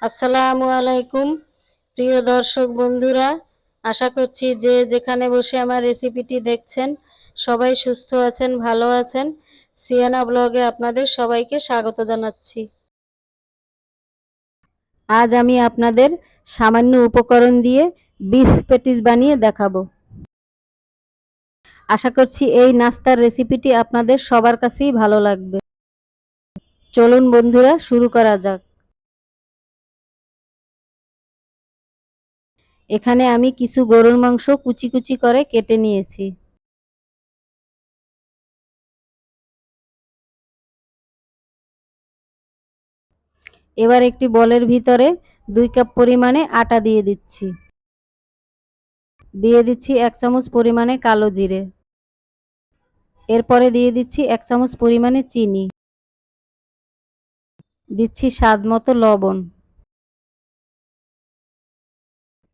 আসসালামু আলাইকুম প্রিয় দর্শক বন্ধুরা, আশা করছি যে যেখানে বসে আমার রেসিপিটি দেখছেন সবাই সুস্থ আছেন, ভালো আছেন। সিয়ানা ব্লগে আপনাদের সবাইকে স্বাগত জানাচ্ছি। আজ আমি আপনাদের সামান্য উপকরণ দিয়ে বিফ প্যাটিস বানিয়ে দেখাবো। আশা করছি এই নাস্তার রেসিপিটি আপনাদের সবার কাছেই ভালো লাগবে। চলুন বন্ধুরা, শুরু করা যাক। এখানে আমি কিছু গরুর মাংস কুচি কুচি করে কেটে নিয়েছি। এবার একটি বলের ভিতরে 2 কাপ পরিমাণে আটা দিয়ে দিচ্ছি। দিয়ে দিচ্ছি 1 চামচ পরিমাণে কালো জিরে। এরপরে দিয়ে দিচ্ছি 1 চামচ পরিমাণে চিনি। দিচ্ছি স্বাদ মতো লবণ।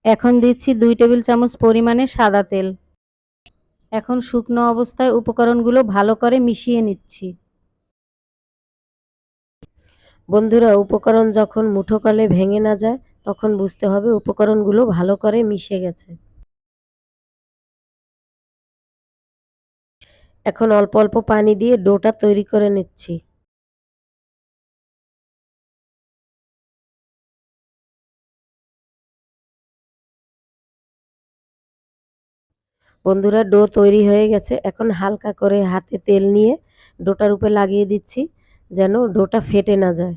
এখন দিচ্ছি 2 টেবিল চামচ পরিমাণে সাদা তেল। এখন শুকনো অবস্থায় উপকরণগুলো ভালো করে মিশিয়ে নিচ্ছি। বন্ধুরা, উপকরণ যখন মুঠো করলে ভেঙে না যায় তখন বুঝতে হবে উপকরণগুলো ভালো করে মিশে গেছে। এখন অল্প অল্প পানি দিয়ে ডোটা তৈরি করে নিচ্ছি। বন্ধুরা, ডো তৈরি হয়ে গেছে। এখন হালকা করে হাতে তেল নিয়ে ডোটার উপরে লাগিয়ে দিচ্ছি যেন ডোটা ফেটে না যায়।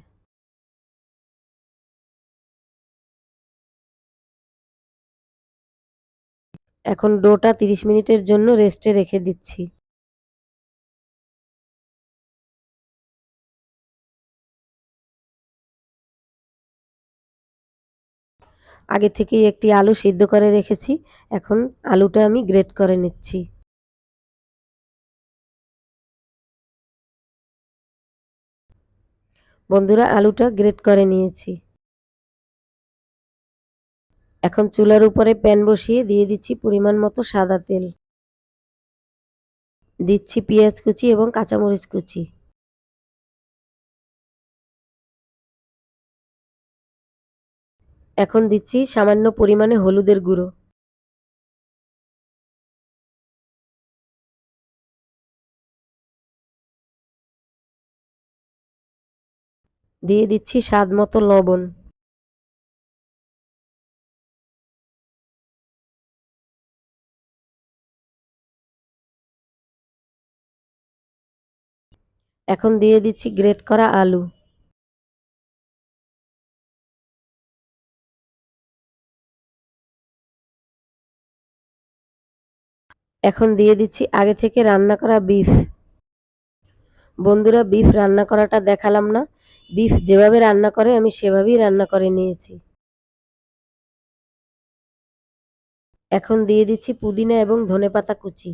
এখন ডোটা 30 মিনিটের জন্য রেস্টে রেখে দিচ্ছি। আগে থেকেই একটি আলু সিদ্ধ করে রেখেছি। এখন আলুটা আমি গ্রেট করে নিচ্ছি। বন্ধুরা, আলুটা গ্রেট করে নিয়েছি। এখন চুলার উপরে প্যান বসিয়ে দিয়ে দিচ্ছি পরিমাণ মতো সাদা তেল। দিচ্ছি পেঁয়াজ কুচি এবং কাঁচামরিচ কুচি। এখন দিচ্ছি সামান্য পরিমাণে হলুদের গুঁড়ো। দিয়ে দিচ্ছি স্বাদ মতো লবণ। এখন দিয়ে দিচ্ছি গ্রেট করা আলু। এখন দিয়ে দিচ্ছি আগে থেকে রান্না করা বিফ। বন্ধুরা, বিফ রান্না করাটা দেখালাম না। বিফ যেভাবে রান্না করে আমি সেভাবেই রান্না করে নিয়েছি। এখন দিয়ে দিচ্ছি পুদিনা এবং ধনেপাতা কুচি।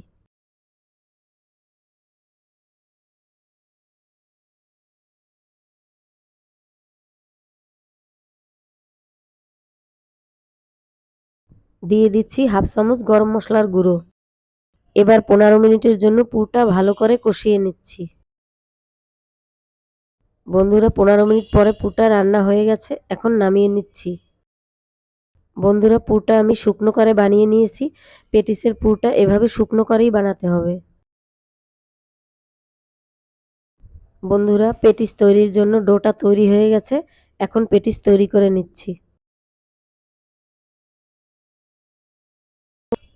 দিয়ে দিচ্ছি হাফ চামচ গরম মশলার গুঁড়ো। এবার 15 মিনিটের জন্য পুরটা ভালো করে কষিয়ে নিচ্ছি। বন্ধুরা, 15 মিনিট পরে পুরটা রান্না হয়ে গেছে। এখন নামিয়ে নিচ্ছি। বন্ধুরা, পুরটা আমি শুকনো করে বানিয়ে নিয়েছি। পেটিসের পুরটা এভাবে শুকনো করেই বানাতে হবে। বন্ধুরা, পেটিস তৈরির জন্য ডোটা তৈরি হয়ে গেছে। এখন পেটিস তৈরি করে নিচ্ছি।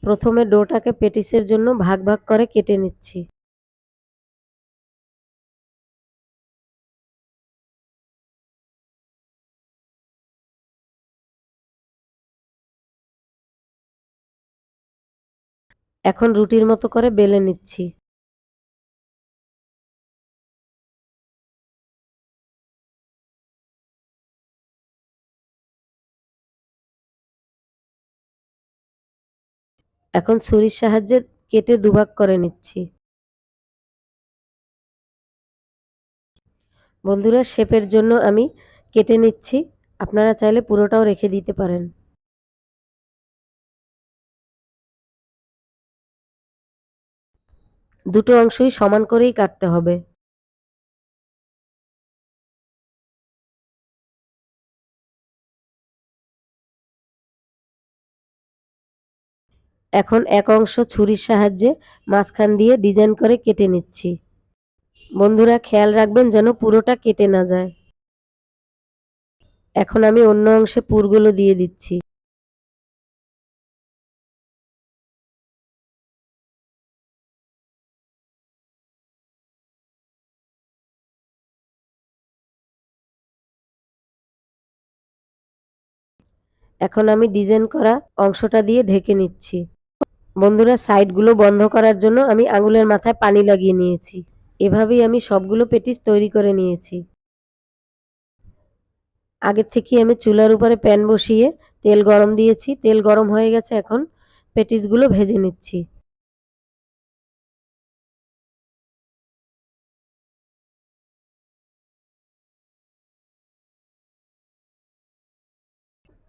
প্রথমে ডোটাকে পেটিসের জন্য ভাগ ভাগ করে কেটে নিচ্ছি। এখন রুটির মতো করে বেলে নিচ্ছি। এখন ছুরির সাহায্যে কেটে দুভাগ করে নিচ্ছি। বন্ধুরা, শেপের জন্য আমি কেটে নিচ্ছি। আপনারা চাইলে পুরোটাও রেখে দিতে পারেন। দুটো অংশই সমান করেই কাটতে হবে। এখন এক অংশ ছুরির সাহায্যে মাঝখান দিয়ে ডিজাইন করে কেটে নিচ্ছি। বন্ধুরা খেয়াল রাখবেন যেন পুরোটা কেটে না যায়। এখন আমি অন্য অংশে পুরগুলো দিয়ে দিচ্ছি। এখন আমি ডিজাইন করা অংশটা দিয়ে ঢেকে নিচ্ছি। বন্ধুরা সাইডগুলো বন্ধ করার জন্য আমি আঙুলের মাথায় পানি লাগিয়ে নিয়েছি। এভাবেই আমি সবগুলো পেটিস তৈরি করে নিয়েছি। আগের থেকেই আমি চুলার উপরে প্যান বসিয়ে তেল গরম দিয়েছি। তেল গরম হয়ে গেছে, এখন পেটিসগুলো ভেজে নিচ্ছি।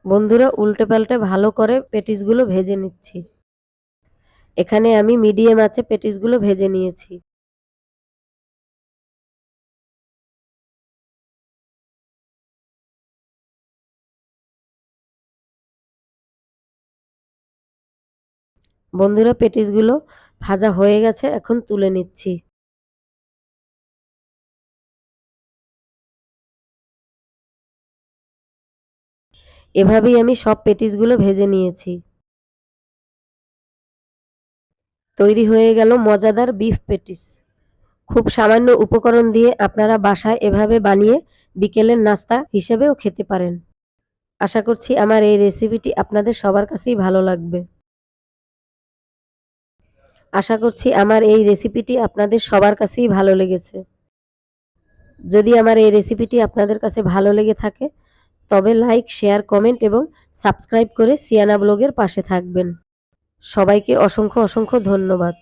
বন্ধুরা উল্টে পাল্টে ভালো করে পেটিসগুলো ভেজে নিচ্ছি। এখানে আমি মিডিয়াম আঁচে পেটিসগুলো ভেজে নিয়েছি। বন্ধুরা পেটিসগুলো ভাজা হয়ে গেছে, এখন তুলে নিচ্ছি। এভাবেই আমি সব পেটিসগুলো ভেজে নিয়েছি। তৈরি হয়ে গেল মজাদার বিফ পেটিস। খুব সামান্য উপকরণ দিয়ে আপনারা বাসায় এভাবে বানিয়ে বিকেলের নাস্তা হিসেবেও খেতে পারেন। আশা করছি আমার এই রেসিপিটি আপনাদের সবার কাছেই ভালো লাগবে। আশা করছি আমার এই রেসিপিটি আপনাদের সবার কাছেই ভালো লেগেছে। যদি আমার এই রেসিপিটি আপনাদের কাছে ভালো লেগে থাকে তবে লাইক, শেয়ার, কমেন্ট এবং সাবস্ক্রাইব করে সিয়ানা ব্লগের পাশে থাকবেন। সবাইকে অসংখ্য ধন্যবাদ।